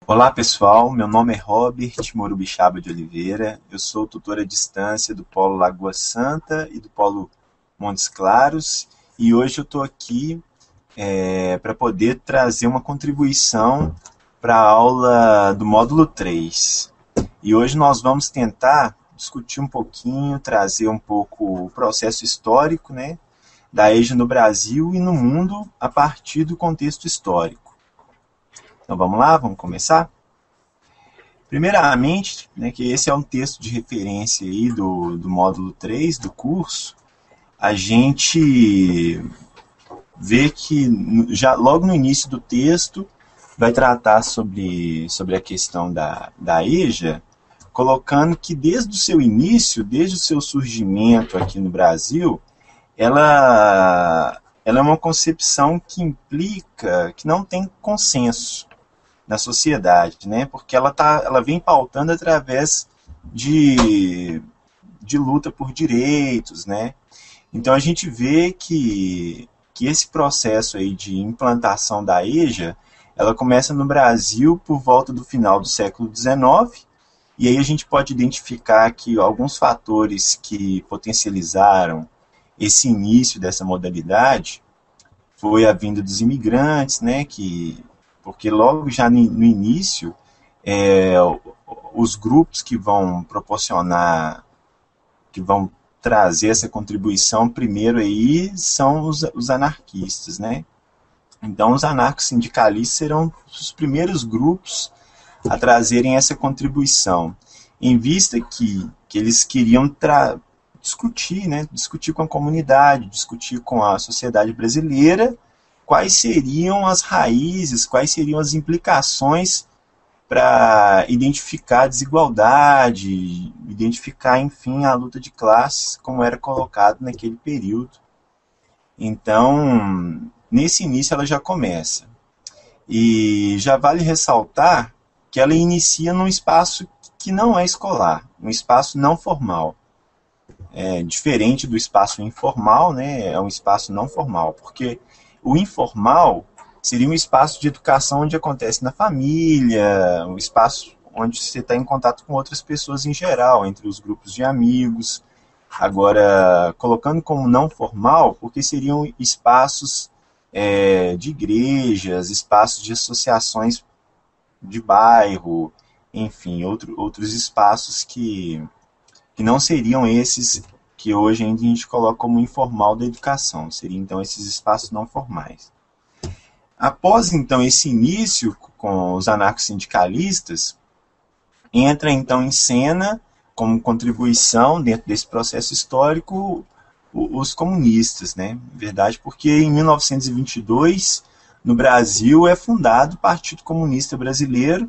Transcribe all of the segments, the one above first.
Olá pessoal, meu nome é Robert Morubixaba de Oliveira, eu sou tutor à distância do Polo Lagoa Santa e do Polo Montes Claros e hoje eu estou aqui para poder trazer uma contribuição para a aula do módulo 3. E hoje nós vamos tentar discutir um pouquinho, trazer um pouco o processo histórico, né, da EJA no Brasil e no mundo a partir do contexto histórico. Então vamos lá, vamos começar? Primeiramente, né, que esse é um texto de referência aí do módulo 3 do curso, a gente vê que já logo no início do texto vai tratar sobre a questão da EJA, colocando que desde o seu início, desde o seu surgimento aqui no Brasil, ela é uma concepção que implica que não tem consenso na sociedade, né? Porque ela vem pautando através de, de luta por direitos, né? Então a gente vê que esse processo aí de implantação da EJA, ela começa no Brasil por volta do final do século XIX, e aí a gente pode identificar que alguns fatores que potencializaram esse início dessa modalidade foi a vinda dos imigrantes, né, porque logo já no início, é, os grupos que vão proporcionar, que vão trazer essa contribuição primeiro aí são os anarquistas, né? Então os anarco-sindicalistas serão os primeiros grupos a trazerem essa contribuição, em vista que eles queriam discutir, né? Discutir com a comunidade, discutir com a sociedade brasileira quais seriam as raízes, quais seriam as implicações para identificar a desigualdade, identificar, enfim, a luta de classes, como era colocado naquele período. Então, nesse início ela já começa. E já vale ressaltar que ela inicia num espaço que não é escolar, um espaço não formal. É diferente do espaço informal, né? É um espaço não formal, porque o informal seria um espaço de educação onde acontece na família, um espaço onde você está em contato com outras pessoas em geral, entre os grupos de amigos. Agora, colocando como não formal, porque seriam espaços de igrejas, espaços de associações de bairro, enfim, outros espaços que não seriam esses que hoje ainda a gente coloca como informal da educação, seriam então esses espaços não formais. Após então esse início com os anarcossindicalistas, entra então em cena, como contribuição dentro desse processo histórico, os comunistas, né? Verdade, porque em 1922, no Brasil, é fundado o Partido Comunista Brasileiro,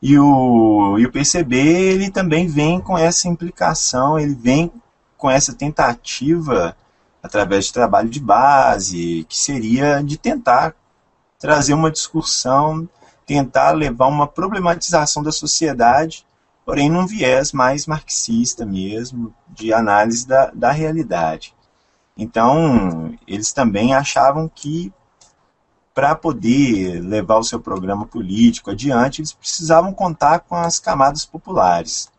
e o PCB ele também vem com essa implicação, ele vem com essa tentativa, através de trabalho de base, que seria de tentar trazer uma discussão, tentar levar uma problematização da sociedade, porém num viés mais marxista mesmo, de análise da realidade. Então, eles também achavam que para poder levar o seu programa político adiante, eles precisavam contar com as camadas populares.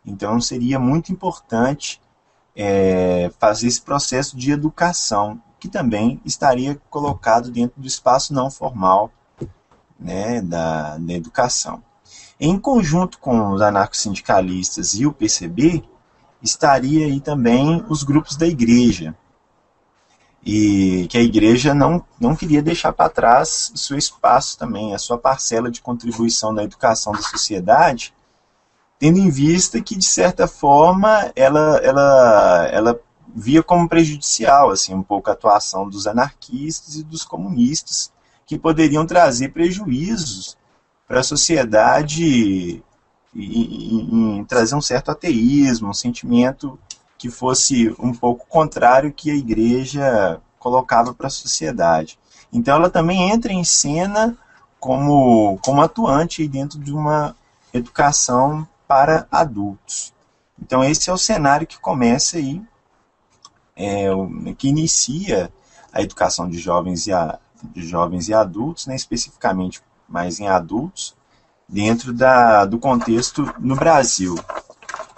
Então, seria muito importante fazer esse processo de educação, que também estaria colocado dentro do espaço não formal, né, da educação. Em conjunto com os anarcossindicalistas e o PCB, estaria aí também os grupos da igreja, e que a igreja não queria deixar para trás o seu espaço também, a sua parcela de contribuição na educação da sociedade, tendo em vista que, de certa forma, ela via como prejudicial assim, um pouco a atuação dos anarquistas e dos comunistas, que poderiam trazer prejuízos para a sociedade em trazer um certo ateísmo, um sentimento que fosse um pouco contrário que a igreja colocava para a sociedade. Então ela também entra em cena como atuante dentro de uma educação para adultos. Então esse é o cenário que começa aí, que inicia a educação de jovens e adultos, né, especificamente mais em adultos, dentro do contexto no Brasil.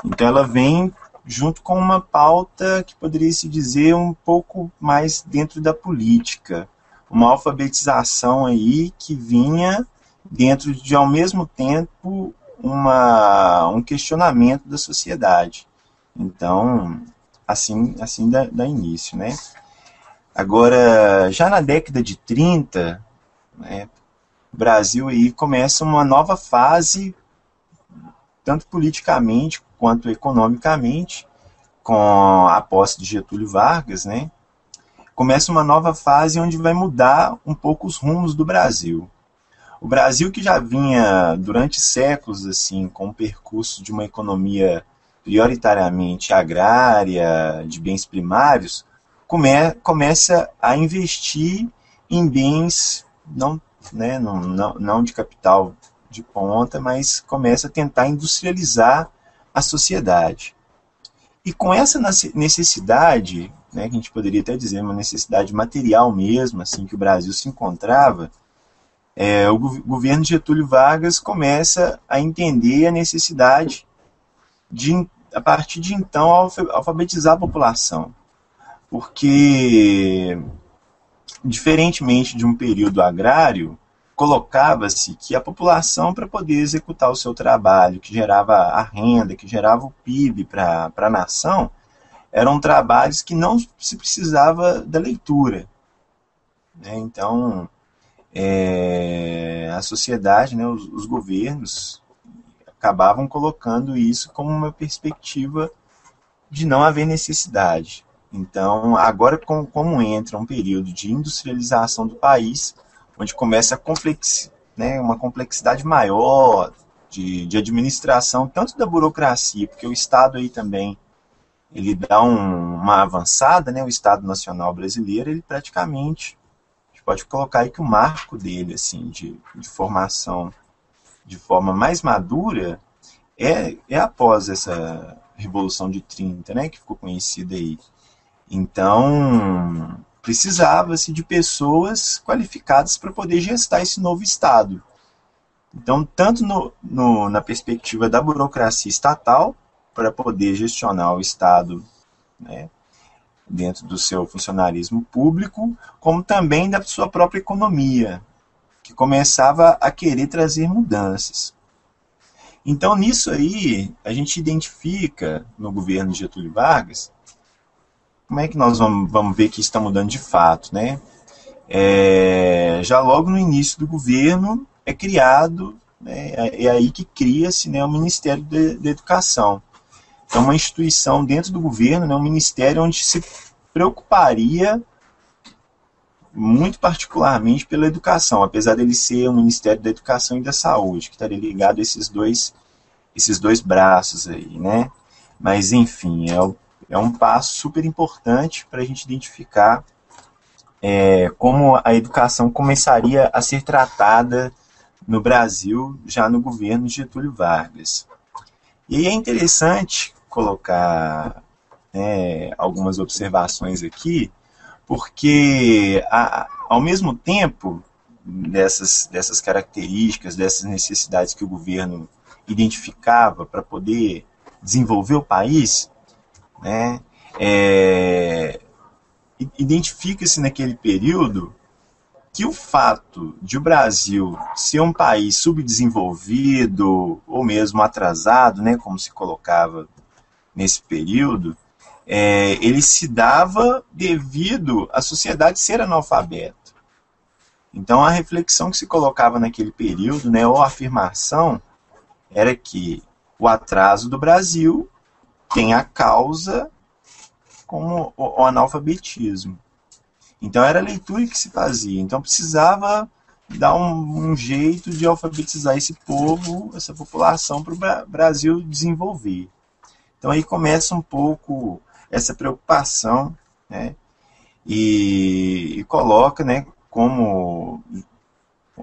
Então ela vem junto com uma pauta que poderia se dizer um pouco mais dentro da política, uma alfabetização aí que vinha dentro de, ao mesmo tempo, um questionamento da sociedade. Então, assim dá início, né? Agora, já na década de 30, né, o Brasil aí começa uma nova fase, tanto politicamente quanto economicamente, com a posse de Getúlio Vargas, né? Começa uma nova fase onde vai mudar um pouco os rumos do Brasil. O Brasil, que já vinha durante séculos assim com o percurso de uma economia prioritariamente agrária, de bens primários, começa a investir em bens não de capital de ponta, mas começa a tentar industrializar a sociedade. E com essa necessidade, né, que a gente poderia até dizer uma necessidade material mesmo, assim, que o Brasil se encontrava, o governo de Getúlio Vargas começa a entender a necessidade de, a partir de então, alfabetizar a população. Porque, diferentemente de um período agrário, colocava-se que a população, para poder executar o seu trabalho, que gerava a renda, que gerava o PIB para a nação, eram trabalhos que não se precisava da leitura, né? Então, a sociedade, né, os governos, acabavam colocando isso como uma perspectiva de não haver necessidade. Então, agora, como entra um período de industrialização do país, onde começa uma complexidade maior de administração, tanto da burocracia, porque o Estado aí também ele dá uma avançada, né? O Estado Nacional Brasileiro, ele praticamente, a gente pode colocar aí que o marco dele, assim, de formação de forma mais madura, é após essa Revolução de 30, né? Que ficou conhecida aí. Então, precisava-se de pessoas qualificadas para poder gestar esse novo Estado. Então, tanto na perspectiva da burocracia estatal, para poder gestionar o Estado, né, dentro do seu funcionarismo público, como também da sua própria economia, que começava a querer trazer mudanças. Então, nisso aí, a gente identifica no governo de Getúlio Vargas, como é que nós vamos ver que isso está mudando de fato, né? Já logo no início do governo é criado, né, é aí que cria-se, né, o Ministério da Educação. É uma instituição dentro do governo, né, um ministério onde se preocuparia muito particularmente pela educação, apesar dele ser o Ministério da Educação e da Saúde, que estaria ligado a esses dois braços aí, né? Mas, enfim, é um passo super importante para a gente identificar como a educação começaria a ser tratada no Brasil já no governo de Getúlio Vargas. E aí é interessante colocar algumas observações aqui, porque ao mesmo tempo dessas características, dessas necessidades que o governo identificava para poder desenvolver o país, né, identifica-se naquele período que o fato de o Brasil ser um país subdesenvolvido ou mesmo atrasado, né, como se colocava nesse período, ele se dava devido à sociedade ser analfabeta. Então a reflexão que se colocava naquele período, né, ou a afirmação, era que o atraso do Brasil tem a causa como o analfabetismo. Então era a leitura que se fazia. Então precisava dar um jeito de alfabetizar esse povo, essa população, para o Brasil desenvolver. Então aí começa um pouco essa preocupação, né, e coloca, né, como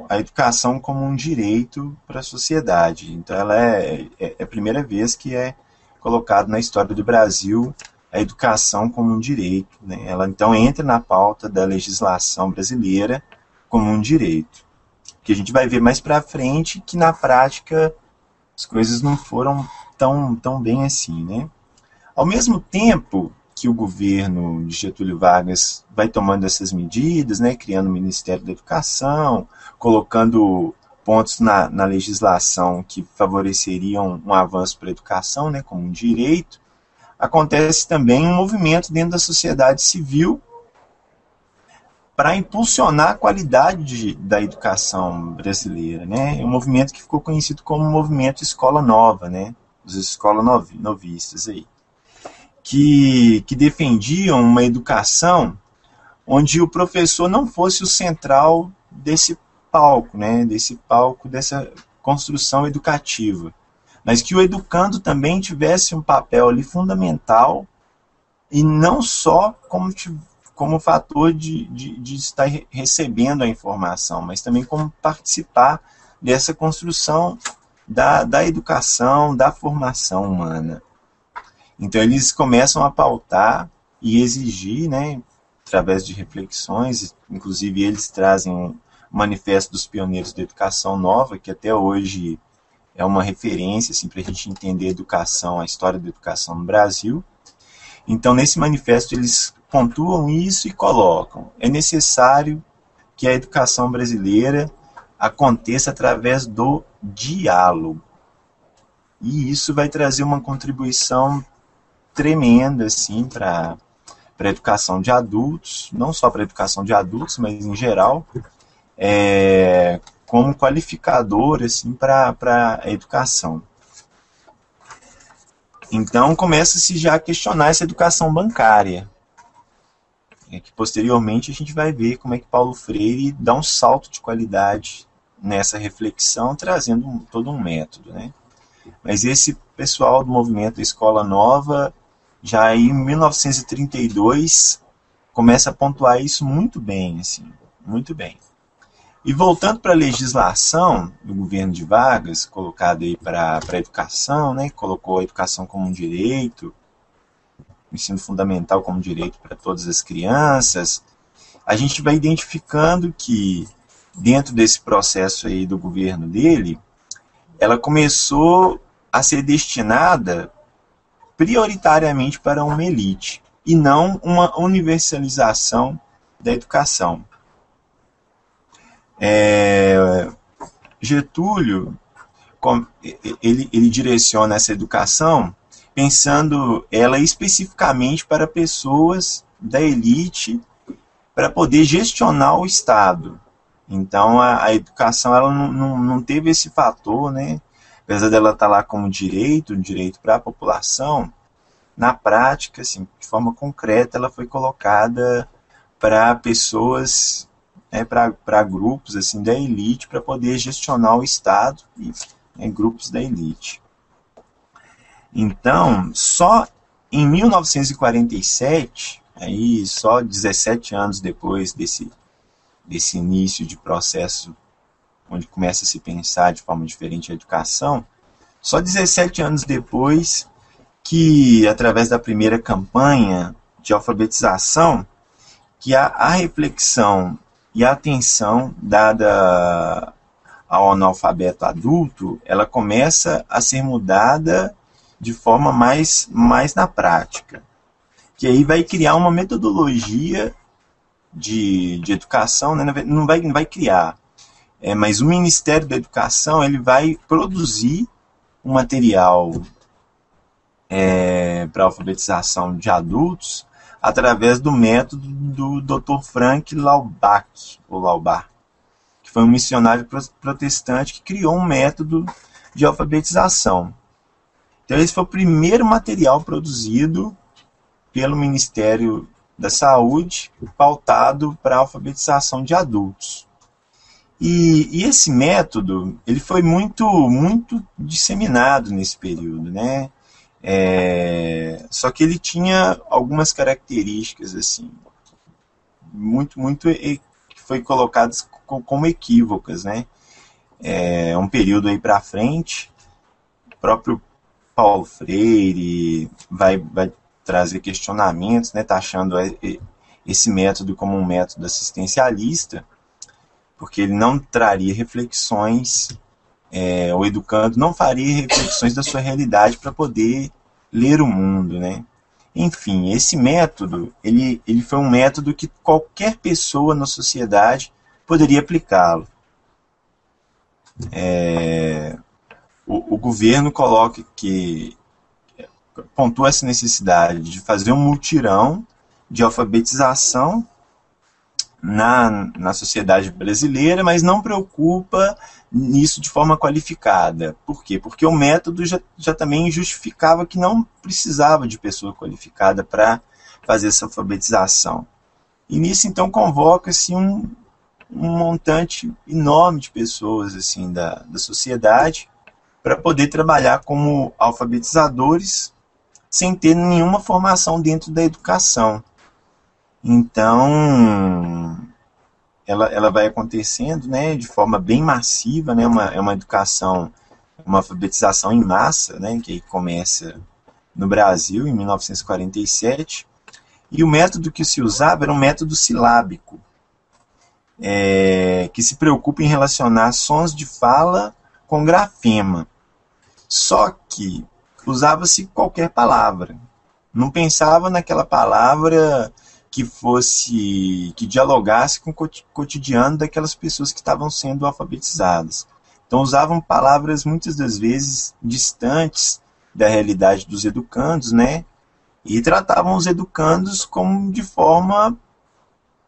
a educação como um direito para a sociedade. Então ela é a primeira vez que é colocado na história do Brasil a educação como um direito, né? Ela então entra na pauta da legislação brasileira como um direito. Porque a gente vai ver mais para frente que na prática as coisas não foram tão bem assim, né? Ao mesmo tempo que o governo de Getúlio Vargas vai tomando essas medidas, né, criando o Ministério da Educação, colocando pontos na legislação que favoreceriam um avanço para a educação, né, como um direito, acontece também um movimento dentro da sociedade civil para impulsionar a qualidade da educação brasileira, né? É um movimento que ficou conhecido como o movimento Escola Nova, né? Os escola novistas aí, que defendiam uma educação onde o professor não fosse o central desse palco, né? Desse palco, dessa construção educativa, mas que o educando também tivesse um papel ali fundamental e não só como fator de estar recebendo a informação, mas também como participar dessa construção da educação, da formação humana. Então eles começam a pautar e exigir, né, através de reflexões, inclusive eles trazem um manifesto dos pioneiros da educação nova, que até hoje é uma referência assim, para a gente entender a educação, a história da educação no Brasil. Então, nesse manifesto, eles pontuam isso e colocam: é necessário que a educação brasileira aconteça através do diálogo. E isso vai trazer uma contribuição tremenda assim, para a educação de adultos, não só para a educação de adultos, mas em geral, como qualificador assim, para a educação. Então começa-se já a questionar essa educação bancária, que posteriormente a gente vai ver como é que Paulo Freire dá um salto de qualidade nessa reflexão, trazendo todo um método, né? Mas esse pessoal do movimento da Escola Nova, já em 1932, começa a pontuar isso muito bem, assim, muito bem. E voltando para a legislação do governo de Vargas, colocada aí para a educação, né, colocou a educação como um direito, o ensino fundamental como direito para todas as crianças, a gente vai identificando que, dentro desse processo aí do governo dele, ela começou a ser destinada prioritariamente para uma elite, e não uma universalização da educação. Getúlio, ele direciona essa educação pensando ela especificamente para pessoas da elite, para poder gestionar o Estado. Então a educação ela não teve esse fator, né? Apesar dela estar lá como direito para a população, na prática, assim, de forma concreta, ela foi colocada para pessoas, né, para grupos assim, da elite, para poder gestionar o Estado e, né, grupos da elite. Então, só em 1947, aí, só 17 anos depois desse início de processo onde começa a se pensar de forma diferente a educação, só 17 anos depois que, através da primeira campanha de alfabetização, que a reflexão e a atenção dada ao analfabeto adulto, ela começa a ser mudada de forma mais na prática. Que aí vai criar uma metodologia de educação, né? Não vai criar, mas o Ministério da Educação ele vai produzir um material para alfabetização de adultos através do método do Dr. Frank Laubach, que foi um missionário protestante que criou um método de alfabetização. Então esse foi o primeiro material produzido pelo Ministério da Saúde, pautado para a alfabetização de adultos. E esse método ele foi muito disseminado nesse período, né? Só que ele tinha algumas características assim, muito que foi colocadas como equívocas, né? Um período aí para frente, o próprio Paulo Freire vai trazer questionamentos, né, taxando esse método como um método assistencialista, porque ele não traria reflexões, o educando não faria reflexões da sua realidade para poder ler o mundo, né? Enfim, esse método, ele foi um método que qualquer pessoa na sociedade poderia aplicá-lo. O governo pontua essa necessidade de fazer um mutirão de alfabetização na sociedade brasileira, mas não preocupa nisso de forma qualificada. Por quê? Porque o método já também justificava que não precisava de pessoa qualificada para fazer essa alfabetização. E nisso, então, convoca-se um montante enorme de pessoas assim, da sociedade para poder trabalhar como alfabetizadores sem ter nenhuma formação dentro da educação. Então, ela vai acontecendo, né, de forma bem massiva, né, é uma educação, uma alfabetização em massa, né, que começa no Brasil, em 1947, e o método que se usava era um método silábico, que se preocupa em relacionar sons de fala com grafema. Só que usava-se qualquer palavra. Não pensava naquela palavra que dialogasse com o cotidiano daquelas pessoas que estavam sendo alfabetizadas. Então usavam palavras muitas das vezes distantes da realidade dos educandos, né? E tratavam os educandos como de forma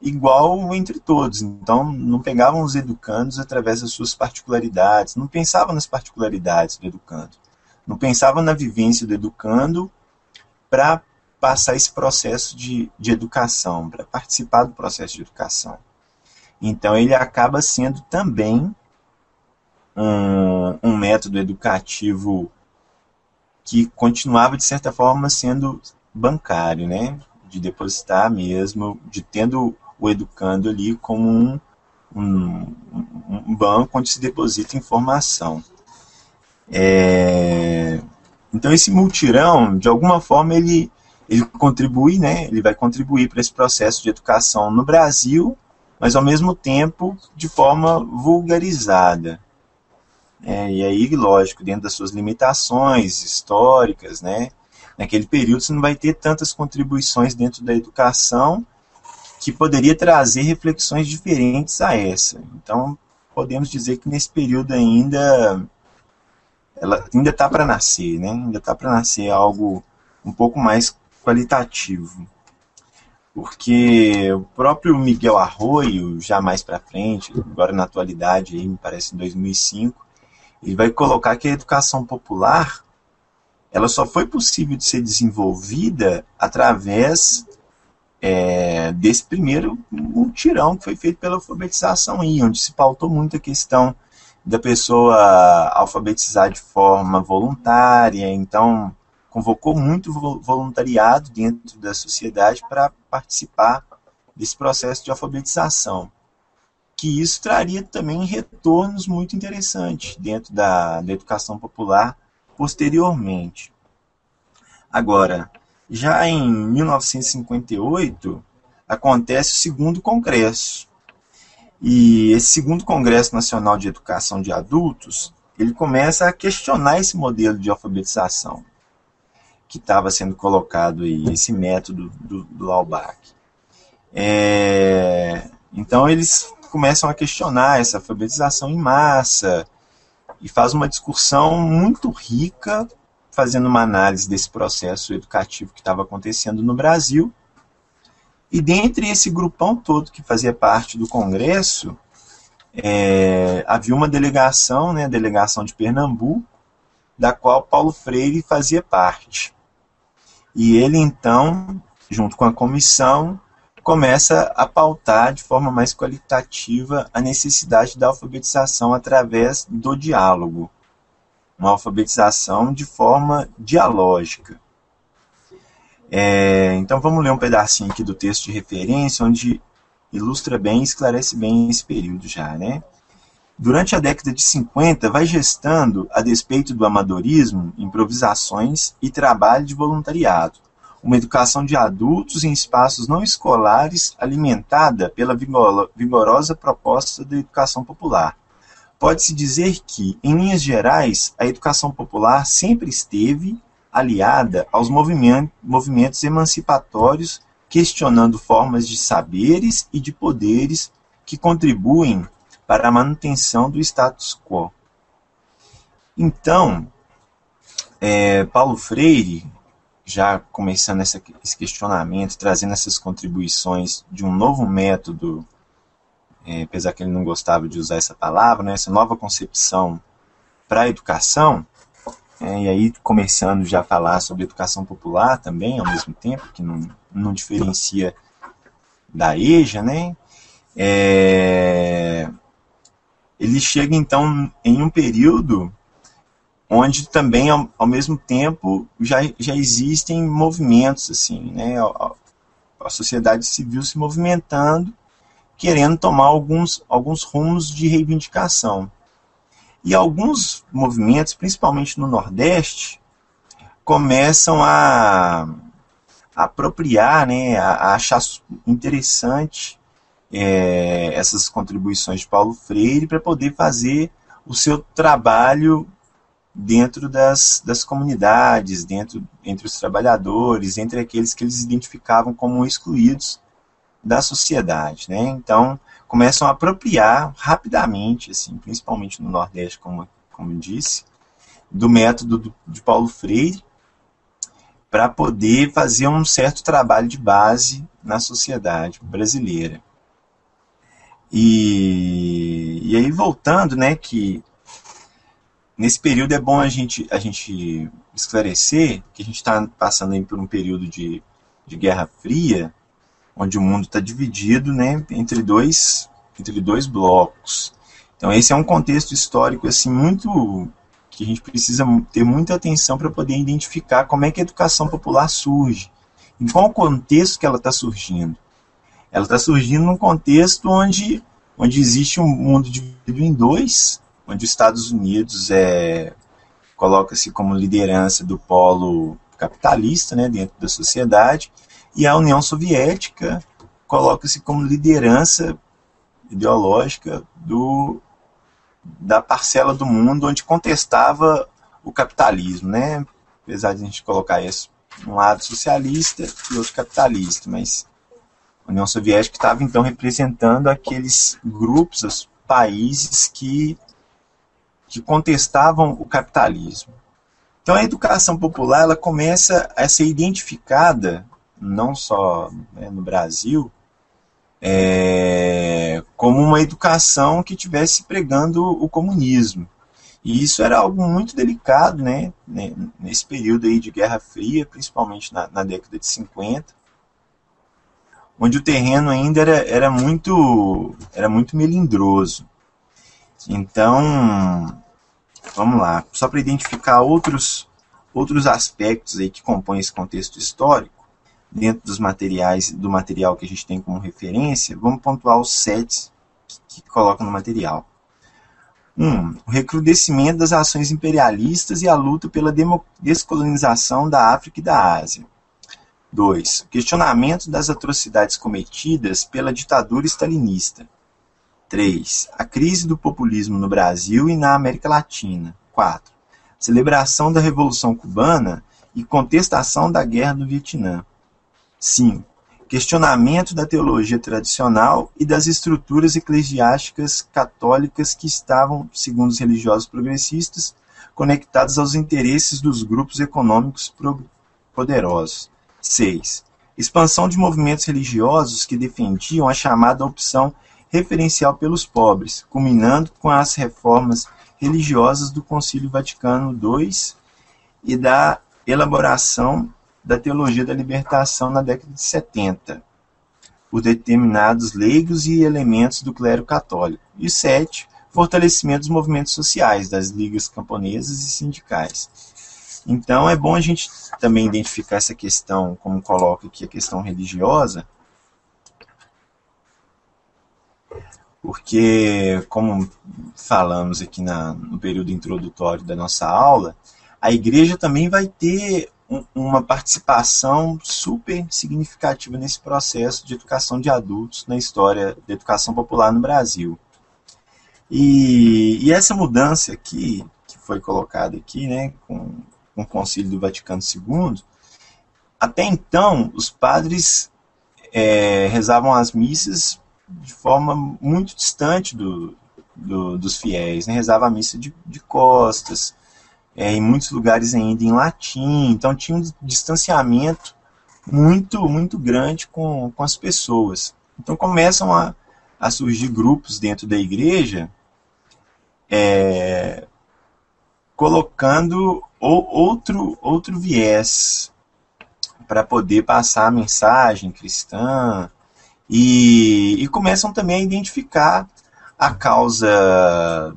igual entre todos. Então não pegavam os educandos através das suas particularidades, não pensavam nas particularidades do educando, não pensavam na vivência do educando para passar esse processo de educação, para participar do processo de educação. Então ele acaba sendo também um método educativo que continuava, de certa forma, sendo bancário, né? De depositar mesmo, de tendo o educando ali como um banco onde se deposita informação. Então esse multirão, de alguma forma, ele contribui, né? Ele vai contribuir para esse processo de educação no Brasil, mas ao mesmo tempo de forma vulgarizada. E aí, lógico, dentro das suas limitações históricas, né? Naquele período você não vai ter tantas contribuições dentro da educação que poderia trazer reflexões diferentes a essa. Então, podemos dizer que nesse período ela ainda está para nascer, né? Ainda está para nascer algo um pouco mais qualitativo. Porque o próprio Miguel Arroyo, já mais para frente, agora na atualidade, aí, me parece em 2005, ele vai colocar que a educação popular ela só foi possível de ser desenvolvida através desse primeiro mutirão que foi feito pela alfabetização, onde se pautou muito a questão da pessoa alfabetizar de forma voluntária. Então convocou muito voluntariado dentro da sociedade para participar desse processo de alfabetização, que isso traria também retornos muito interessantes dentro da educação popular posteriormente. Agora, já em 1958, acontece o segundo congresso. E esse segundo Congresso Nacional de Educação de Adultos, ele começa a questionar esse modelo de alfabetização que estava sendo colocado aí, esse método do Laubach. Então eles começam a questionar essa alfabetização em massa e faz uma discussão muito rica, fazendo uma análise desse processo educativo que estava acontecendo no Brasil. E dentre esse grupão todo que fazia parte do Congresso, havia uma delegação, né, a delegação de Pernambuco, da qual Paulo Freire fazia parte. E ele, então, junto com a comissão, começa a pautar de forma mais qualitativa a necessidade da alfabetização através do diálogo. Uma alfabetização de forma dialógica. Então vamos ler um pedacinho aqui do texto de referência, onde ilustra bem e esclarece bem esse período já, né? Durante a década de 50, vai gestando, a despeito do amadorismo, improvisações e trabalho de voluntariado, uma educação de adultos em espaços não escolares alimentada pela vigorosa proposta da educação popular. Pode-se dizer que, em linhas gerais, a educação popular sempre esteve aliada aos movimentos emancipatórios, questionando formas de saberes e de poderes que contribuem para a manutenção do status quo. Então, Paulo Freire, já começando esse questionamento, trazendo essas contribuições de um novo método, apesar que ele não gostava de usar essa palavra, né, essa nova concepção para a educação, e aí começando já a falar sobre educação popular também, ao mesmo tempo, que não diferencia da EJA, né, ele chega então em um período onde também, ao mesmo tempo, já existem movimentos, assim, né? A sociedade civil se movimentando, querendo tomar alguns rumos de reivindicação. E alguns movimentos, principalmente no Nordeste, começam a apropriar, né? A achar interessante essas contribuições de Paulo Freire para poder fazer o seu trabalho dentro das comunidades, entre os trabalhadores, entre aqueles que eles identificavam como excluídos da sociedade, né? Então, começam a apropriar rapidamente, assim, principalmente no Nordeste, como eu disse, do método de Paulo Freire, para poder fazer um certo trabalho de base na sociedade brasileira. E aí, voltando, né, que nesse período é bom a gente esclarecer que a gente está passando aí por um período de Guerra Fria, onde o mundo está dividido, né, entre dois blocos. Então esse é um contexto histórico assim, muito que a gente precisa ter muita atenção para poder identificar como é que a educação popular surge, em qual contexto que ela está surgindo. Ela está surgindo num contexto onde existe um mundo dividido em dois, onde os Estados Unidos coloca-se como liderança do polo capitalista, né, dentro da sociedade, e a União Soviética coloca-se como liderança ideológica da parcela do mundo onde contestava o capitalismo, né? Apesar de a gente colocar isso um lado socialista e outro capitalista, mas a União Soviética estava então representando aqueles grupos, os países que contestavam o capitalismo. Então a educação popular ela começa a ser identificada, não só, né, no Brasil, como uma educação que estivesse pregando o comunismo. E isso era algo muito delicado, né, nesse período aí de Guerra Fria, principalmente na década de 50, onde o terreno ainda era muito melindroso. Então, vamos lá, só para identificar outros aspectos aí que compõem esse contexto histórico, dentro do material que a gente tem como referência, vamos pontuar os 7 que colocam no material. 1. O recrudescimento das ações imperialistas e a luta pela descolonização da África e da Ásia. 2. O questionamento das atrocidades cometidas pela ditadura stalinista. 3. A crise do populismo no Brasil e na América Latina. 4. Celebração da Revolução Cubana e contestação da Guerra do Vietnã. 5. Questionamento da teologia tradicional e das estruturas eclesiásticas católicas que estavam, segundo os religiosos progressistas, conectadas aos interesses dos grupos econômicos poderosos. 6. Expansão de movimentos religiosos que defendiam a chamada opção referencial pelos pobres, culminando com as reformas religiosas do Concílio Vaticano II e da elaboração da teologia da libertação na década de 70, por determinados leigos e elementos do clero católico. E 7. Fortalecimento dos movimentos sociais, das ligas camponesas e sindicais. Então é bom a gente também identificar essa questão, como coloca aqui a questão religiosa, porque, como falamos aqui no período introdutório da nossa aula, a igreja também vai ter uma participação super significativa nesse processo de educação de adultos na história da educação popular no Brasil. E essa mudança aqui, que foi colocada aqui, né, com o Concílio do Vaticano II, até então os padres rezavam as missas de forma muito distante dos fiéis, né? Rezava a missa de costas, em muitos lugares ainda em latim, então tinha um distanciamento muito grande com as pessoas. Então começam a surgir grupos dentro da igreja colocando outro viés para poder passar a mensagem cristã e começam também a identificar a causa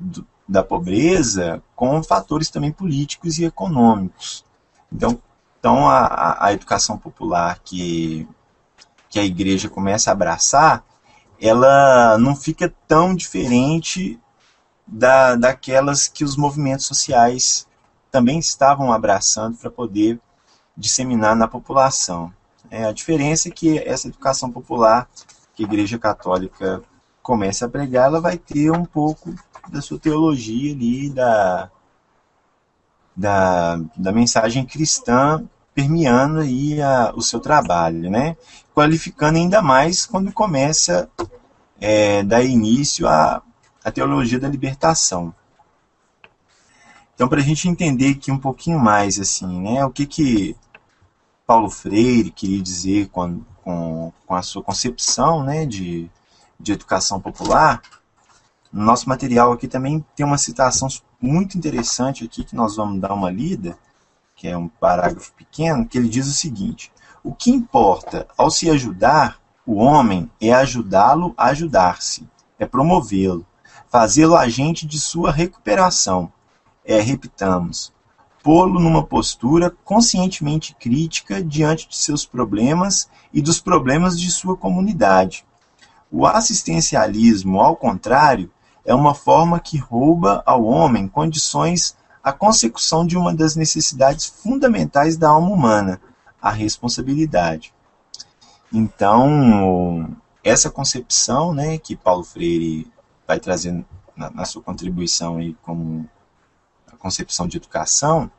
da pobreza com fatores também políticos e econômicos. Então a educação popular que a igreja começa a abraçar, ela não fica tão diferente daquelas que os movimentos sociais também estavam abraçando para poder disseminar na população. A diferença é que essa educação popular que a Igreja Católica começa a pregar, ela vai ter um pouco da sua teologia ali, da mensagem cristã permeando aí o seu trabalho, né? Qualificando ainda mais quando começa a dar início à teologia da libertação. Então, para a gente entender aqui um pouquinho mais, assim, né, o que Paulo Freire queria dizer com a sua concepção, né, de educação popular, no nosso material aqui também tem uma citação muito interessante aqui, que nós vamos dar uma lida, que é um parágrafo pequeno, que ele diz o seguinte: o que importa ao se ajudar o homem é ajudá-lo a ajudar-se, é promovê-lo, fazê-lo agente de sua recuperação, repitamos, pô-lo numa postura conscientemente crítica diante de seus problemas e dos problemas de sua comunidade. O assistencialismo, ao contrário, é uma forma que rouba ao homem condições à consecução de uma das necessidades fundamentais da alma humana, a responsabilidade. Então, essa concepção, né, que Paulo Freire vai trazer na sua contribuição aí como a concepção de educação,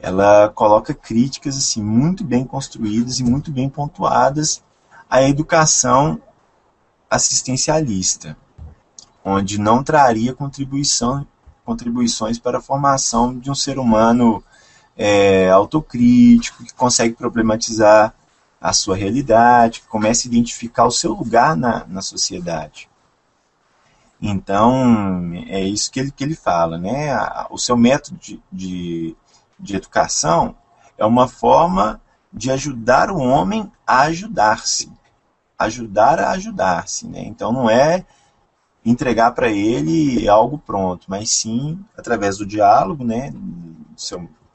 ela coloca críticas assim, muito bem construídas e muito bem pontuadas à educação assistencialista, onde não traria contribuições para a formação de um ser humano autocrítico, que consegue problematizar a sua realidade, que começa a identificar o seu lugar na sociedade. Então, é isso que ele fala, né? O seu método de educação é uma forma de ajudar o homem a ajudar-se, ajudar a ajudar-se, né? Então, não é entregar para ele algo pronto, mas sim, através do diálogo, né,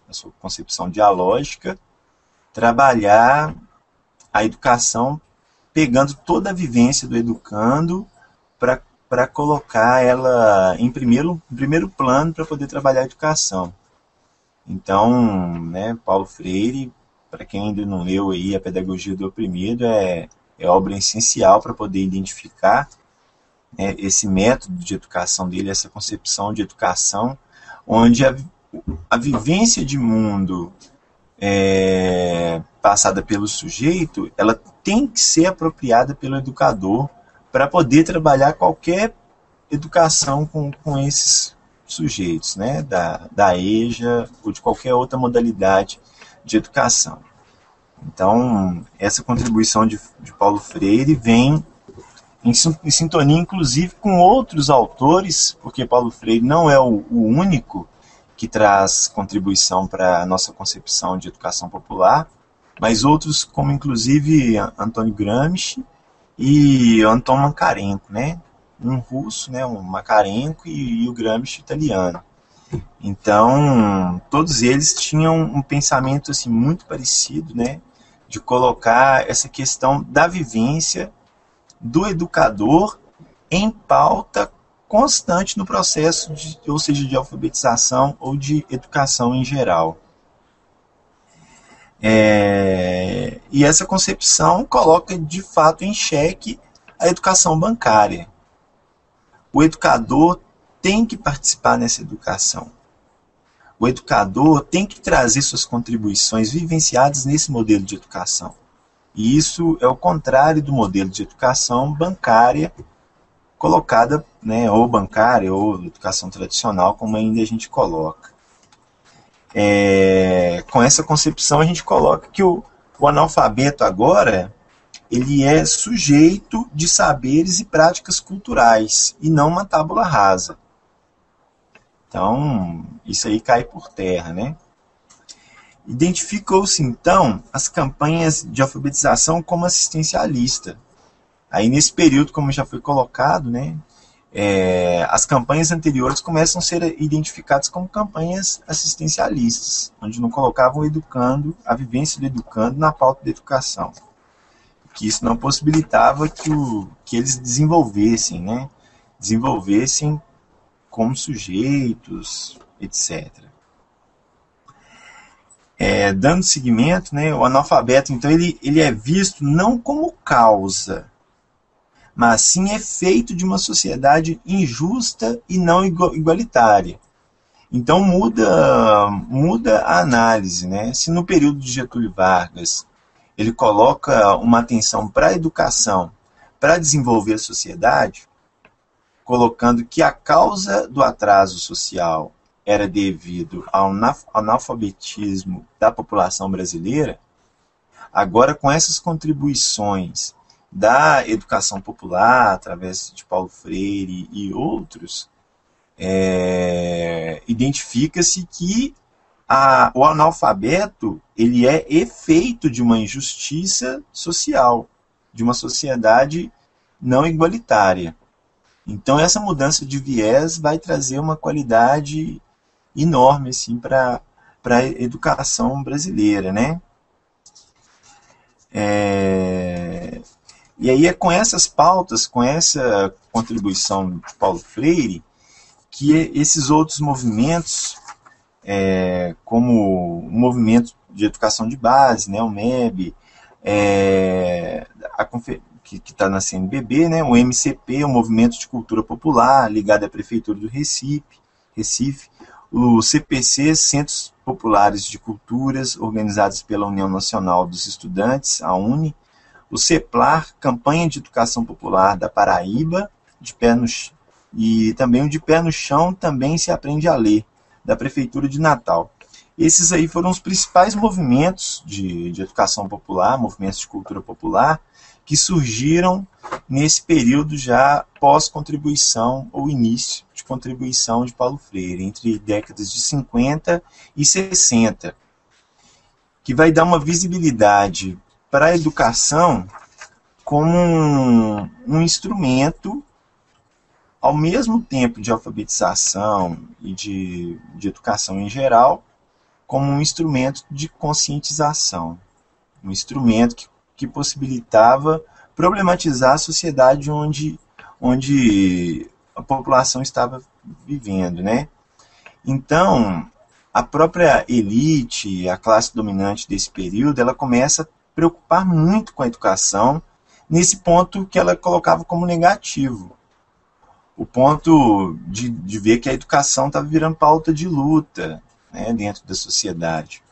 a sua concepção dialógica, trabalhar a educação pegando toda a vivência do educando para colocar ela em primeiro plano para poder trabalhar a educação. Então, né, Paulo Freire, para quem ainda não leu aí, A Pedagogia do Oprimido, é obra essencial para poder identificar esse método de educação dele, essa concepção de educação, onde a vivência de mundo passada pelo sujeito, ela tem que ser apropriada pelo educador para poder trabalhar qualquer educação com esses sujeitos, né, da EJA ou de qualquer outra modalidade de educação. Então, essa contribuição de Paulo Freire vem em sintonia, inclusive, com outros autores, porque Paulo Freire não é o único que traz contribuição para a nossa concepção de educação popular, mas outros, como inclusive Antônio Gramsci e Anton Makarenko, né? Um russo, né? Um Makarenko e o Gramsci italiano. Então, todos eles tinham um pensamento assim, muito parecido, né? De colocar essa questão da vivência do educador em pauta constante no processo, ou seja, de alfabetização ou de educação em geral. E essa concepção coloca de fato em xeque a educação bancária. O educador tem que participar nessa educação. O educador tem que trazer suas contribuições vivenciadas nesse modelo de educação. E isso é o contrário do modelo de educação bancária colocada, né, ou bancária ou educação tradicional, como ainda a gente coloca. Com essa concepção a gente coloca que o analfabeto agora ele é sujeito de saberes e práticas culturais e não uma tábula rasa. Então, isso aí cai por terra, né? Identificou-se, então, as campanhas de alfabetização como assistencialista. Aí, nesse período, como já foi colocado, né, as campanhas anteriores começam a ser identificadas como campanhas assistencialistas, onde não colocavam o educando, a vivência do educando na pauta da educação. Que isso não possibilitava que eles desenvolvessem, né, como sujeitos, etc. Dando seguimento, né, o analfabeto, então, ele é visto não como causa, mas sim efeito de uma sociedade injusta e não igualitária. Então muda a análise, né? Se no período de Getúlio Vargas ele coloca uma atenção para a educação, para desenvolver a sociedade, colocando que a causa do atraso social era devido ao analfabetismo da população brasileira, agora com essas contribuições da educação popular, através de Paulo Freire e outros, identifica-se que o analfabeto ele é efeito de uma injustiça social, de uma sociedade não igualitária. Então, essa mudança de viés vai trazer uma qualidade enorme assim, para a educação brasileira, né? E aí é com essas pautas, com essa contribuição de Paulo Freire, que esses outros movimentos, como o movimento de educação de base, né, o MEB, que está na CNBB, né, o MCP, o Movimento de Cultura Popular, ligado à Prefeitura do Recife, o CPC, Centros Populares de Culturas, organizados pela União Nacional dos Estudantes, a UNE, o CEPLAR, Campanha de Educação Popular da Paraíba, e também o De Pé no Chão, Também Se Aprende a Ler, da Prefeitura de Natal. Esses aí foram os principais movimentos de educação popular, movimentos de cultura popular, que surgiram nesse período já pós-contribuição, ou início de contribuição de Paulo Freire, entre décadas de 50 e 60, que vai dar uma visibilidade para a educação como um instrumento, ao mesmo tempo de alfabetização e de educação em geral, como um instrumento de conscientização, um instrumento que possibilitava problematizar a sociedade onde a população estava vivendo, né? Então, a própria elite, a classe dominante desse período, ela começa a preocupar muito com a educação, nesse ponto que ela colocava como negativo. O ponto de ver que a educação estava virando pauta de luta, né, dentro da sociedade.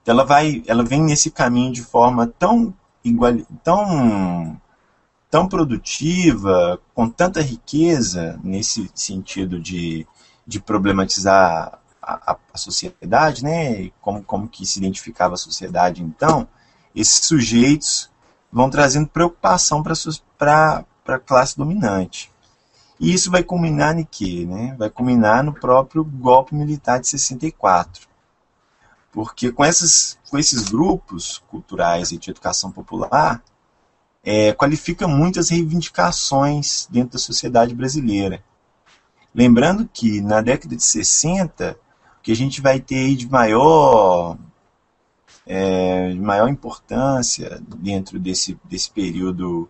Então ela vem nesse caminho de forma tão produtiva, com tanta riqueza, nesse sentido de problematizar a sociedade, né, como que se identificava a sociedade. Então, esses sujeitos vão trazendo preocupação para a classe dominante. E isso vai culminar em quê? Né? Vai culminar no próprio golpe militar de 64. Porque com esses grupos culturais e de educação popular, qualifica muitas reivindicações dentro da sociedade brasileira. Lembrando que na década de 60, o que a gente vai ter aí de maior importância dentro desse período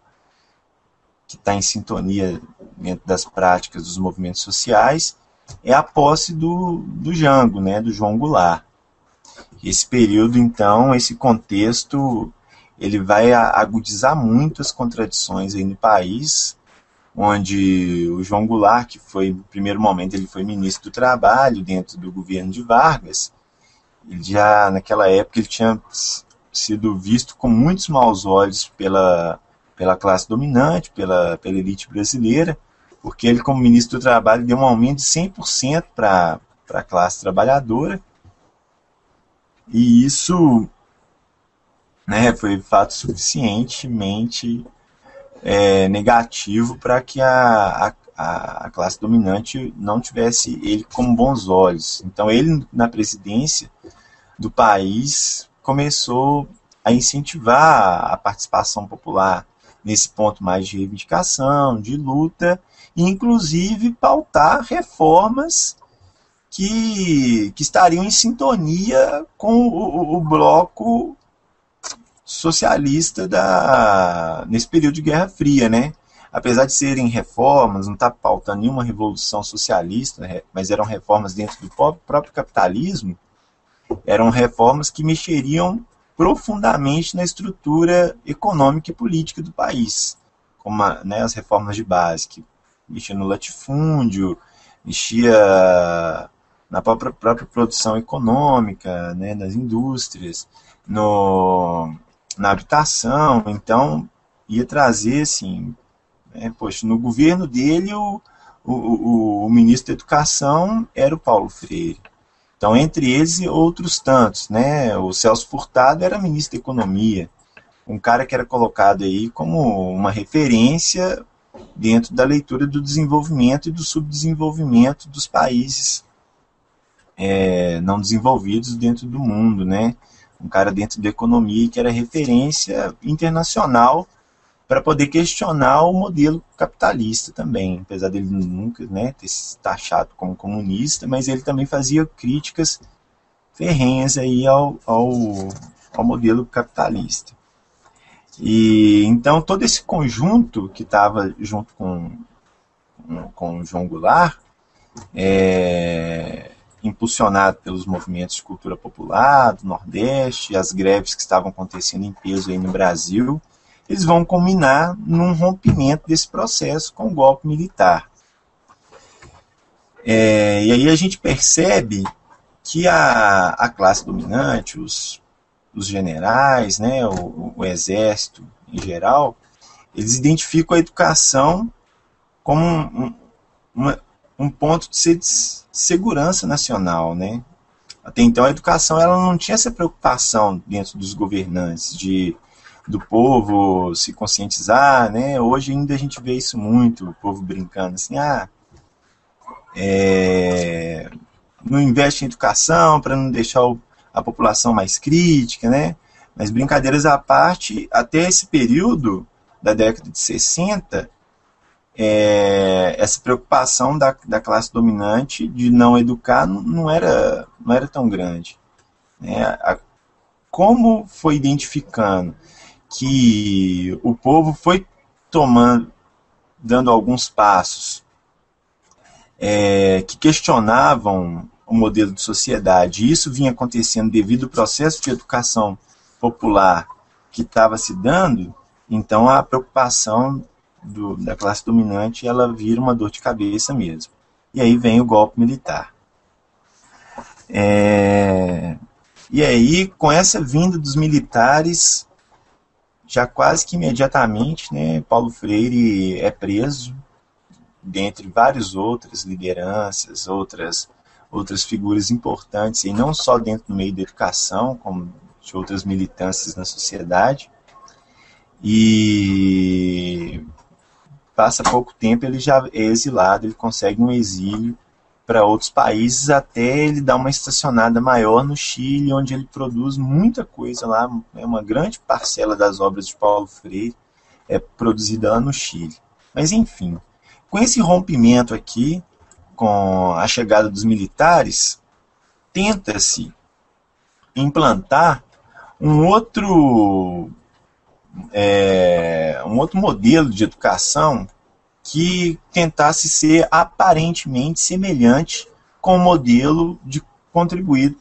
que está em sintonia dentro das práticas dos movimentos sociais, é a posse do Jango, né, do João Goulart. Esse período, então, esse contexto, ele vai agudizar muito as contradições aí no país, onde o João Goulart, que foi, no primeiro momento, ele foi ministro do Trabalho dentro do governo de Vargas, ele já, naquela época, ele tinha sido visto com muitos maus olhos pela classe dominante, pela elite brasileira, porque ele, como ministro do Trabalho, deu um aumento de 100% para a classe trabalhadora, e isso, né, foi fato suficientemente negativo para que a classe dominante não tivesse ele com bons olhos. Então, ele, na presidência do país, começou a incentivar a participação popular nesse ponto mais de reivindicação, de luta, e inclusive pautar reformas que estariam em sintonia com o bloco socialista nesse período de Guerra Fria, né? Apesar de serem reformas, não está pautando nenhuma revolução socialista, né? Mas eram reformas dentro do próprio capitalismo, eram reformas que mexeriam profundamente na estrutura econômica e política do país, como né, as reformas de base, que mexiam no latifúndio, mexia na própria produção econômica, né, nas indústrias, na habitação. Então ia trazer assim, poxa, no governo dele o ministro da Educação era o Paulo Freire. Então, entre eles e outros tantos, né? O Celso Furtado era ministro da Economia, um cara que era colocado aí como uma referência dentro da leitura do desenvolvimento e do subdesenvolvimento dos países não desenvolvidos dentro do mundo, né? Um cara dentro da economia que era referência internacional para poder questionar o modelo capitalista também, apesar dele nunca, né, ter se taxado como comunista, mas ele também fazia críticas ferrenhas aí ao modelo capitalista. E então todo esse conjunto que estava junto com o João Goulart, impulsionado pelos movimentos de cultura popular do Nordeste, as greves que estavam acontecendo em peso aí no Brasil, eles vão culminar num rompimento desse processo com o golpe militar. E aí a gente percebe que a classe dominante, os generais, né, o exército em geral, eles identificam a educação como um ponto de segurança nacional, né? Até então a educação ela não tinha essa preocupação dentro dos governantes do povo se conscientizar, né? Hoje ainda a gente vê isso muito, o povo brincando assim, não investe em educação para não deixar a população mais crítica, né? Mas brincadeiras à parte, até esse período da década de 60, essa preocupação da classe dominante de não educar não era tão grande, né? Como foi identificando que o povo foi dando alguns passos que questionavam o modelo de sociedade, e isso vinha acontecendo devido ao processo de educação popular que estava se dando, então a preocupação da classe dominante ela vira uma dor de cabeça mesmo. E aí vem o golpe militar. E aí, com essa vinda dos militares, já quase que imediatamente, né, Paulo Freire é preso, dentre várias outras lideranças, outras figuras importantes, e não só dentro do meio da educação, como de outras militâncias na sociedade. E passa pouco tempo, ele já é exilado, ele consegue um exílio para outros países, até ele dar uma estacionada maior no Chile, onde ele produz muita coisa lá, uma grande parcela das obras de Paulo Freire é produzida lá no Chile. Mas enfim, com esse rompimento aqui, com a chegada dos militares, tenta-se implantar um outro modelo de educação que tentasse ser aparentemente semelhante com o modelo contribuído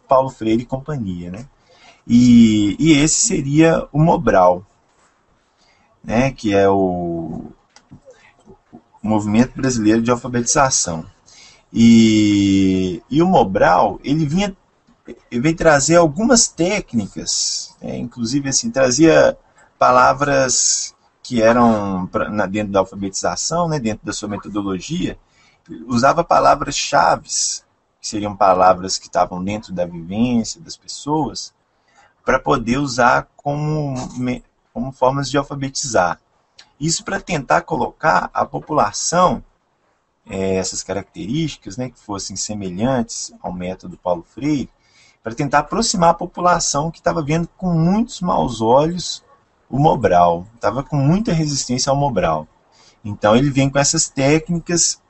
Paulo Freire e companhia, né? E esse seria o Mobral, né, que é o Movimento Brasileiro de Alfabetização. E o Mobral, ele veio trazer algumas técnicas, inclusive assim, trazia palavras que eram dentro da alfabetização, né, dentro da sua metodologia, usava palavras-chave, que seriam palavras que estavam dentro da vivência das pessoas, para poder usar como formas de alfabetizar. Isso para tentar colocar a população, essas características, né, que fossem semelhantes ao método Paulo Freire, para tentar aproximar a população que estava vendo com muitos maus olhos o Mobral, estava com muita resistência ao Mobral. Então ele vem com essas técnicas,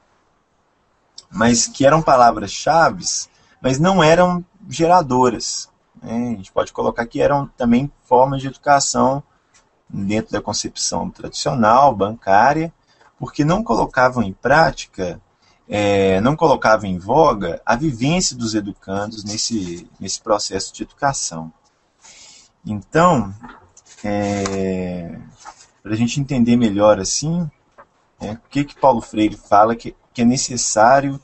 mas que eram palavras-chave, mas não eram geradoras. A gente pode colocar que eram também formas de educação dentro da concepção tradicional, bancária, porque não colocavam em prática, não colocavam em voga a vivência dos educandos nesse processo de educação. Então, para a gente entender melhor assim, o que Paulo Freire fala que é necessário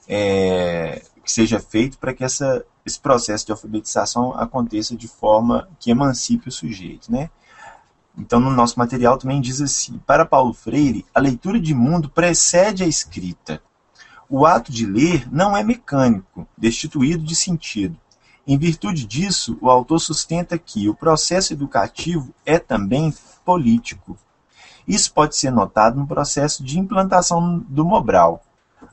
que seja feito para que esse processo de alfabetização aconteça de forma que emancipe o sujeito, né? Então, no nosso material também diz assim: para Paulo Freire, a leitura de mundo precede a escrita. O ato de ler não é mecânico, destituído de sentido. Em virtude disso, o autor sustenta que o processo educativo é também político. Isso pode ser notado no processo de implantação do Mobral.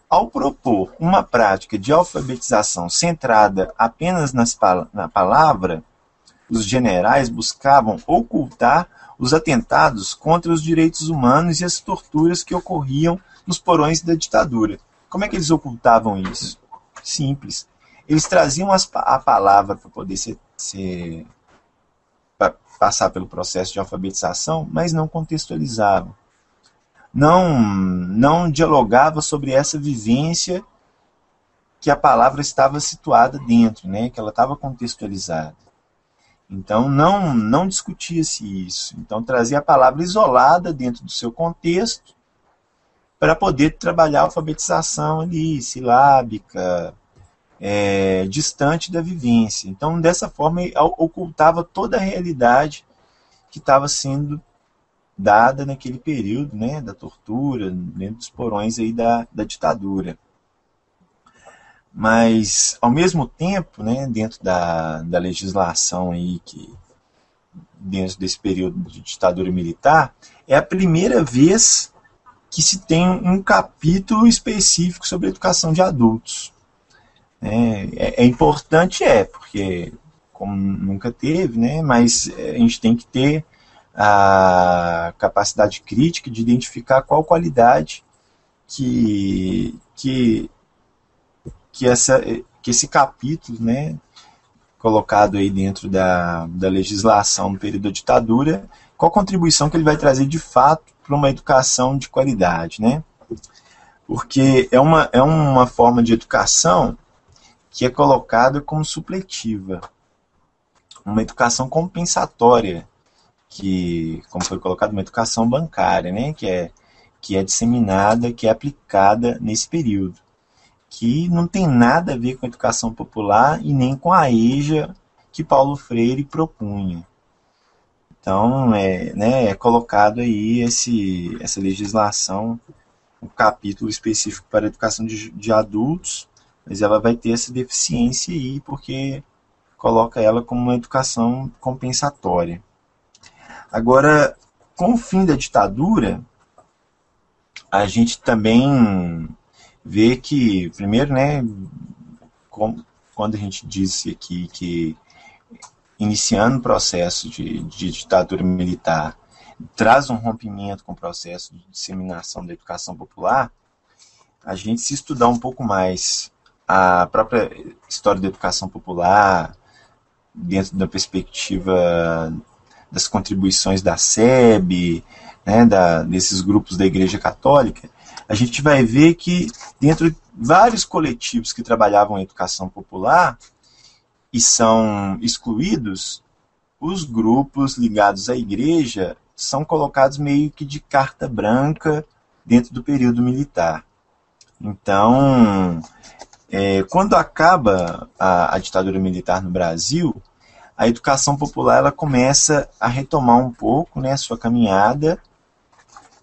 Ao propor uma prática de alfabetização centrada apenas na palavra, os generais buscavam ocultar os atentados contra os direitos humanos e as torturas que ocorriam nos porões da ditadura. Como é que eles ocultavam isso? Simples. Eles traziam a palavra para poder passar pelo processo de alfabetização, mas não contextualizavam. Não dialogava sobre essa vivência que a palavra estava situada dentro, né? Que ela estava contextualizada. Então, não discutia-se isso. Então, trazia a palavra isolada dentro do seu contexto para poder trabalhar a alfabetização ali, silábica, distante da vivência. Então, dessa forma, ocultava toda a realidade que estava sendo dada naquele período, né, da tortura, dentro dos porões aí da ditadura. Mas, ao mesmo tempo, né, dentro da legislação aí dentro desse período de ditadura militar, é a primeira vez que se tem um capítulo específico sobre a educação de adultos. É importante, porque como nunca teve, né, mas a gente tem que ter a capacidade crítica de identificar qual qualidade que esse capítulo, né, colocado aí dentro da legislação no período da ditadura, qual contribuição que ele vai trazer de fato para uma educação de qualidade, né? Porque é uma forma de educação que é colocada como supletiva, uma educação compensatória, que, como foi colocado, uma educação bancária, né, que é disseminada, que é aplicada nesse período, que não tem nada a ver com a educação popular e nem com a EJA que Paulo Freire propunha. Então, é colocado aí essa legislação, um capítulo específico para a educação de adultos, mas ela vai ter essa deficiência aí, porque coloca ela como uma educação compensatória. Agora, com o fim da ditadura, a gente também vê que, primeiro, né, quando a gente disse aqui que iniciando o processo de ditadura militar traz um rompimento com o processo de disseminação da educação popular, a gente se estudar um pouco mais a própria história da educação popular, dentro da perspectiva das contribuições da SEB, né, desses grupos da Igreja Católica, a gente vai ver que dentro de vários coletivos que trabalhavam a educação popular, e são excluídos, os grupos ligados à igreja são colocados meio que de carta branca dentro do período militar. Então, quando acaba a ditadura militar no Brasil, a educação popular ela começa a retomar um pouco, né, a sua caminhada,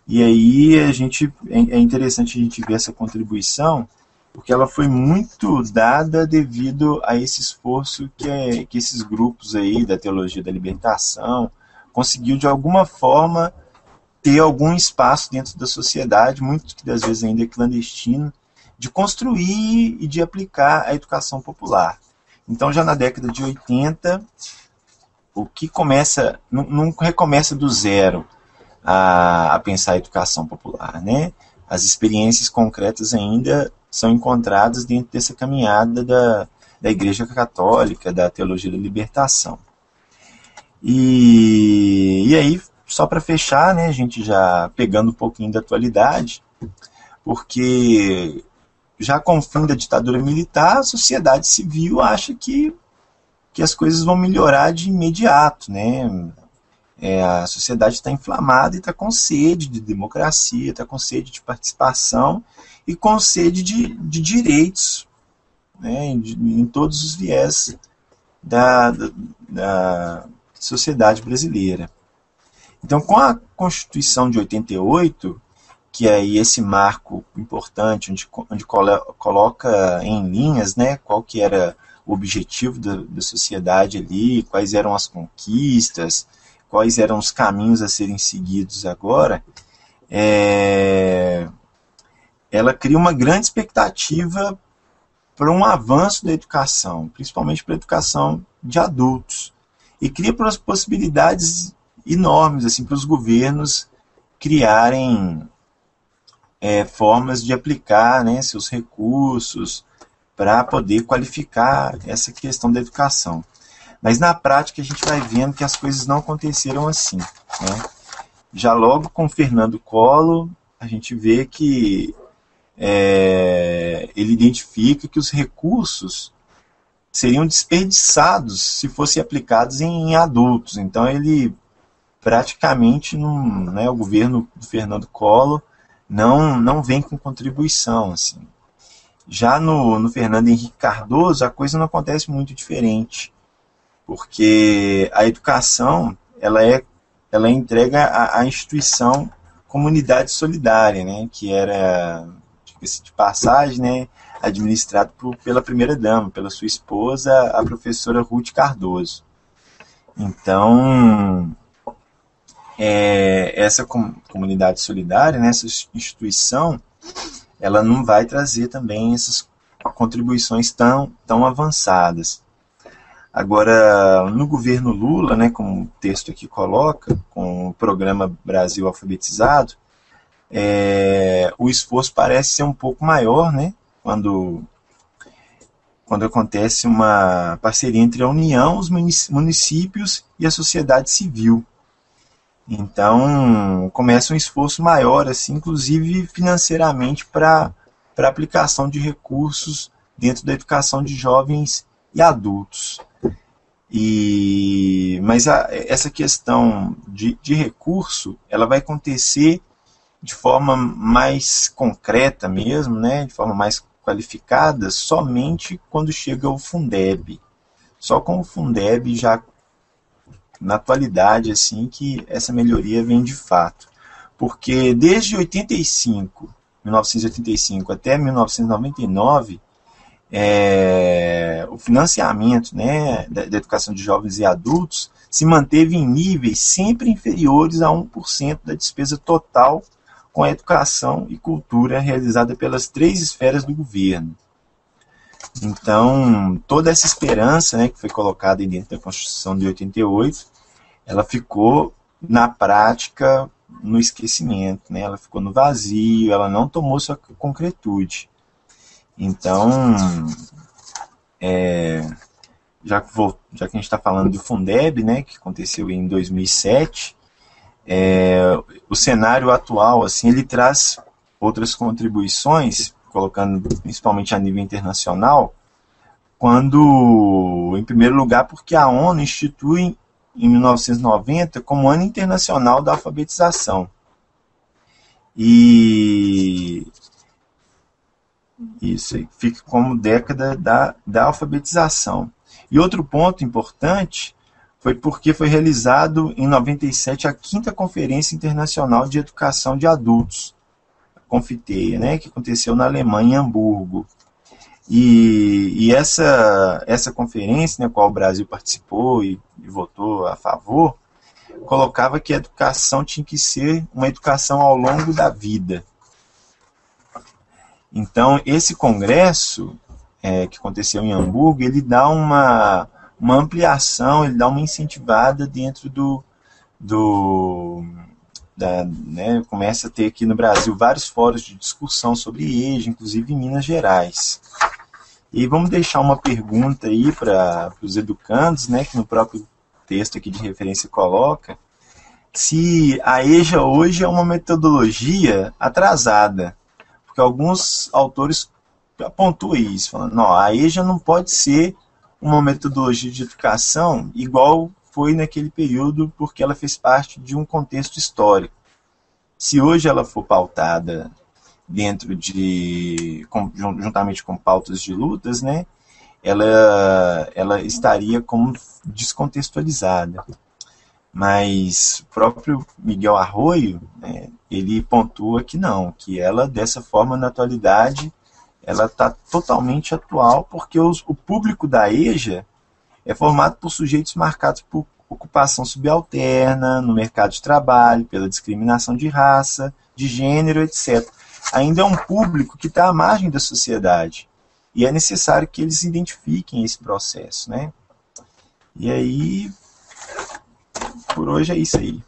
e aí é interessante a gente ver essa contribuição, porque ela foi muito dada devido a esse esforço que esses grupos aí da teologia da libertação conseguiu de alguma forma ter algum espaço dentro da sociedade, muito que das vezes ainda é clandestino, de construir e de aplicar a educação popular. Então, já na década de 80, o que começa, não recomeça do zero a pensar a educação popular, né? As experiências concretas ainda são encontradas dentro dessa caminhada da Igreja Católica, da teologia da libertação. E aí, só para fechar, né, a gente já pegando um pouquinho da atualidade, porque já com o fim da ditadura militar, a sociedade civil acha que as coisas vão melhorar de imediato, né? A sociedade está inflamada e está com sede de democracia, está com sede de participação e com sede de direitos, né, em todos os viés da sociedade brasileira. Então, com a Constituição de 88, que é aí esse marco importante, onde coloca em linhas, né, qual que era o objetivo da sociedade ali, quais eram as conquistas, quais eram os caminhos a serem seguidos agora, ela cria uma grande expectativa para um avanço da educação, principalmente para a educação de adultos, e cria possibilidades enormes assim, para os governos criarem formas de aplicar, né, seus recursos para poder qualificar essa questão da educação. Mas na prática a gente vai vendo que as coisas não aconteceram assim, né? Já logo com Fernando Collor, a gente vê que ele identifica que os recursos seriam desperdiçados se fossem aplicados em adultos. Então ele praticamente, o governo do Fernando Collor não vem com contribuição. Assim. Já no Fernando Henrique Cardoso, a coisa não acontece muito diferente, porque a educação ela entrega à instituição Comunidade Solidária, né, que era, de passagem, né, administrado pela primeira-dama, pela sua esposa, a professora Ruth Cardoso. Então, essa Comunidade Solidária, né, essa instituição, ela não vai trazer também essas contribuições tão avançadas. Agora, no governo Lula, né, como o texto aqui coloca, com o programa Brasil Alfabetizado, o esforço parece ser um pouco maior, né, quando acontece uma parceria entre a União, os municípios e a sociedade civil. Então, começa um esforço maior, assim, inclusive financeiramente, para a aplicação de recursos dentro da educação de jovens e adultos. Mas essa questão de recurso, ela vai acontecer de forma mais concreta mesmo, né, de forma mais qualificada, somente quando chega o Fundeb. Só com o Fundeb já na atualidade assim que essa melhoria vem de fato. Porque desde 1985 até 1999, o financiamento, né, da educação de jovens e adultos se manteve em níveis sempre inferiores a 1% da despesa total com a educação e cultura realizada pelas 3 esferas do governo. Então, toda essa esperança, né, que foi colocada dentro da Constituição de 88, ela ficou, na prática, no esquecimento, né? Ela ficou no vazio, ela não tomou sua concretude. Então, já que a gente está falando do Fundeb, né, que aconteceu em 2007, o cenário atual, assim, ele traz outras contribuições, colocando principalmente a nível internacional, quando, em primeiro lugar, porque a ONU institui em 1990 como Ano Internacional da Alfabetização. E isso aí fica como década da alfabetização. E outro ponto importante foi porque foi realizado em 97 a 5ª Conferência Internacional de Educação de Adultos, a Confiteia, né, que aconteceu na Alemanha, em Hamburgo. E essa conferência, na qual o Brasil participou e votou a favor, colocava que a educação tinha que ser uma educação ao longo da vida. Então, esse congresso que aconteceu em Hamburgo, ele dá uma ampliação, ele dá uma incentivada dentro né, começa a ter aqui no Brasil vários fóruns de discussão sobre EJA, inclusive em Minas Gerais. E vamos deixar uma pergunta aí para os educandos, né, que no próprio texto aqui de referência coloca, se a EJA hoje é uma metodologia atrasada, porque alguns autores pontuam isso, falando, não, a EJA não pode ser uma metodologia de educação igual foi naquele período, porque ela fez parte de um contexto histórico. Se hoje ela for pautada dentro juntamente com pautas de lutas, né, ela estaria como descontextualizada. Mas o próprio Miguel Arroyo, né, ele pontua que não, que ela, dessa forma, na atualidade, ela está totalmente atual, porque o público da EJA é formado por sujeitos marcados por ocupação subalterna no mercado de trabalho, pela discriminação de raça, de gênero, etc. Ainda é um público que está à margem da sociedade, e é necessário que eles identifiquem esse processo, né? E aí, por hoje é isso aí.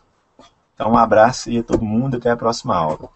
Então, um abraço aí a todo mundo, até a próxima aula.